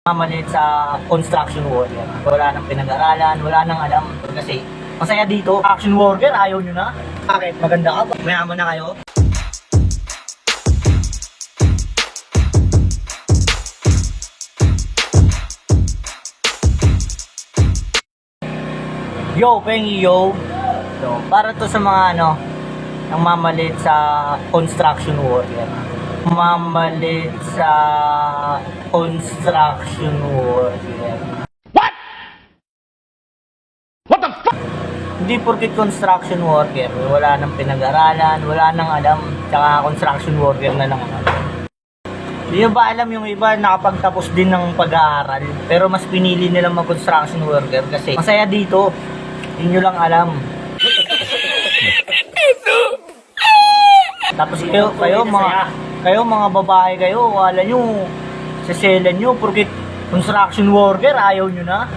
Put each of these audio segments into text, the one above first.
Mamalit sa construction worker. Wala nang pinag-aralan, wala nang alam. Kasi masaya dito. Action worker, ayaw nyo na. Bakit? Maganda ka ba? Mayaman na kayo? Yo, pengi yo. So, para to sa mga ang mamalit sa construction worker. Mamalit sa construction worker. What? What the fuck? Hindi porket construction worker, wala nang pinag-aralan, wala nang alam, tsaka construction worker na lang. Hindi nyo ba alam yung iba nakapagtapos din ng pag-aaral, pero mas pinili nilang mag-construction worker kasi masaya dito. Hindi nyo lang alam. Tapos kayo mga babae kayo, wala nyo, saselan nyo, porket construction worker, ayaw nyo na.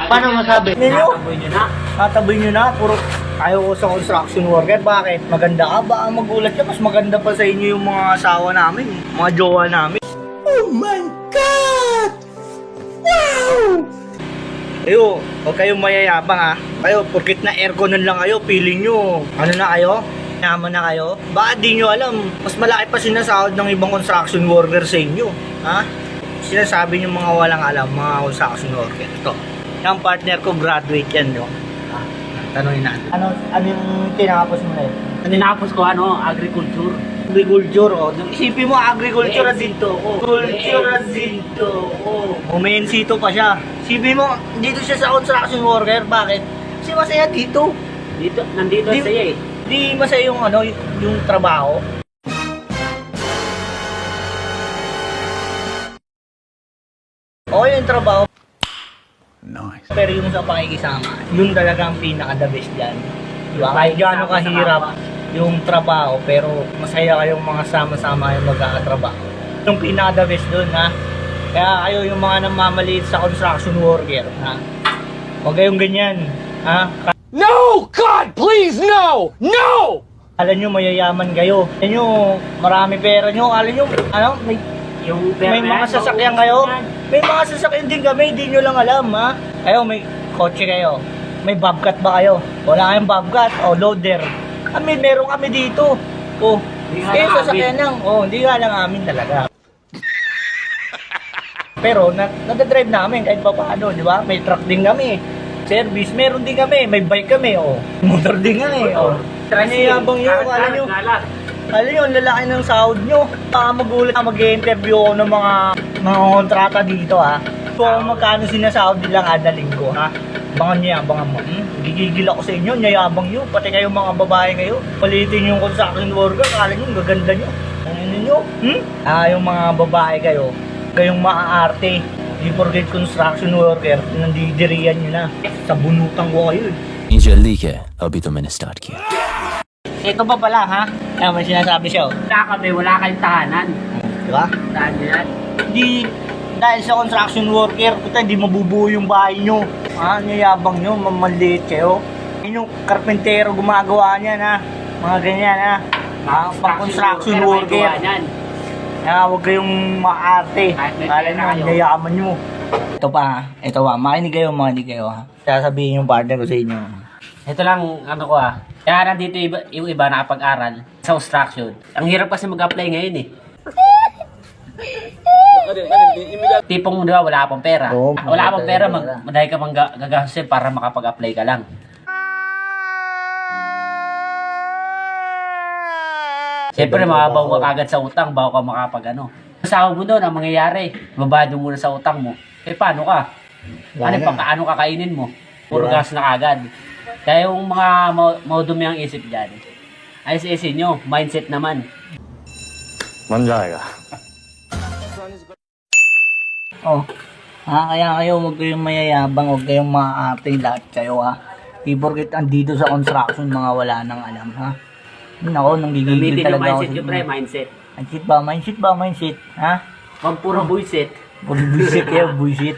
Paano masabi? Tataboy nyo na? Tataboy nyo na, puro ayaw ko sa construction worker. Bakit? Maganda ka? Baka magulat ka, mas maganda pa sa inyo yung mga asawa namin, mga jowa namin. Oh my God! Wow! Ayo, huwag kayong mayayabang ha. Kayo, porkit na aircon lang kayo, feeling nyo, ano na kayo? Yaman na kayo? Bakit di nyo alam? Mas malaki pa sinasahod ng ibang construction worker sa inyo. Ha? Sinasabi nyo mga walang alam, mga construction worker. Ito, yung partner ko, graduate yan, no? Tanongin natin. Ano yung tinapos mo na yun? Tinapos ko agriculture. Agriculture, oh. Isipin mo, agriculture at dito, oh. Culture at dito, oh. Umensito pa siya. Isipin mo, dito siya sa construction worker. Bakit? Kasi masaya dito. Nandito siya eh. Di masaya yung yung trabaho. Okay yung trabaho. Nice. Pero yung sa pakikisama, yun talaga ang pinaka-the best dyan. Diba? Kahit gaano kahirap yung trabaho, pero masaya kayong mga sama-sama yung magkakatrabaho. Yung pinaka-the best dun, ha? Kaya kayo yung mga namamaliit sa construction worker, ha? Huwag kayong ganyan, ha? No! God, please, no! No! Alam nyo, mayayaman kayo. Alam nyo, marami pera nyo. Alam nyo, may mga sasakyan kayo. May mga sasakyan din kami, hindi nyo lang alam, ha? Kayo, may kotse kayo. May bobcat ba kayo? Wala kayong bobcat o loader. Meron kami dito. Oh, sasakyan lang. Oh, hindi nga lang amin talaga. Pero, nadadrive namin kahit pa paano, di ba? May truck din kami. Service, meron din kami. May bike kami, oh. Motor din kami, oh. Yabang yun, alam nyo, ang lalaki ng sahod nyo. Magulat na mag-i-interview ako ng mga kontrata dito, ha. Kung magkano sinasahod nila kada linggo, ha. Abangan mo. Gigigil ako sa inyo, niyayabang nyo. Pati kayo mga babae kayo. Palitin yung construction worker, akala nyo, gaganda nyo. Ano nyo? Yung mga babae kayo, kayong maaarte. Hindi forget construction worker, nandidiriyan nyo na. Sa bunutan ko kayo, eh. नहीं जल्दी क्या है अभी तो मैंने स्टार्ट किया Ito pa pala, ha? May sinasabi siya, oh. Wala kayong tahanan. Diba? Tahan nyo yan. Hindi, dahil sa construction worker, hindi mabubuo yung bahay nyo. Niyabang nyo, mamaliit kayo. Yun yung karpentero gumagawa niyan, ha? Mga ganyan, ha? Pang-construction worker. Huwag kayong maarte. Kala nyo, niyayaman nyo. Ito pa, makinig kayo, ha? Sasabihin yung partner ko sa inyo. Ito lang, ko Kaya nandito yung iba nakapag-aral sa construction. Ang hirap kasi mag-apply ngayon eh. Tipong diba, wala pang pera. Oo, Wala pang pera, madahil ka pang gagastusin para makapag-apply ka lang. Siyempre, mababaw ka agad sa utang bago ka Sahod mo doon, ang mangyayari, babado muna sa utang mo. Paano ka? Ano kakainin mo? Puro gas na agad. Kaya yung mga maudumi ang isip dyan, ayos-isin nyo, mindset naman. बन जाएगा Oh. Kaya kayo, huwag kayong mayayabang, huwag kayong maaarte lahat kayo, ha? Di porket andito sa construction, mga wala nang alam, ha? Nako, nanggigigil Gamitin yung talaga ako. mindset nyo, pre, mindset. Mindset ba? Ha? Huwag puro buisit. Puro buisit kayo, buisit.